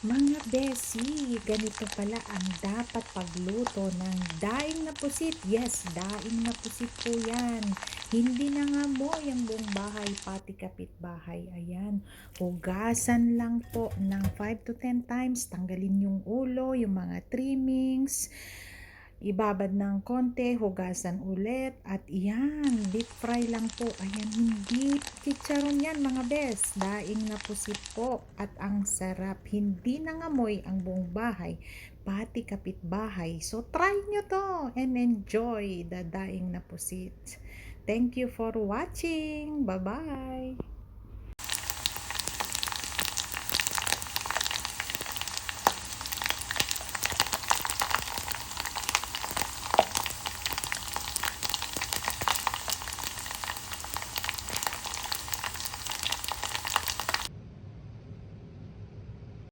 Mga besi, ganito pala ang dapat pagluto ng daing na pusit. Yes, daing na pusit po yan. Hindi nangamoy ang buong bahay, pati kapitbahay. Ayan, hugasan lang po ng 5 to 10 times. Tanggalin yung ulo, yung mga trimmings. Ibabad ng konti, hugasan ulit, at iyan, deep fry lang po. Ayan, hindi chicharon yan mga bes. Daing na pusit po at ang sarap. Hindi nangamoy ang buong bahay, pati kapitbahay. So try nyo to and enjoy the daing na pusit. Thank you for watching. Bye-bye.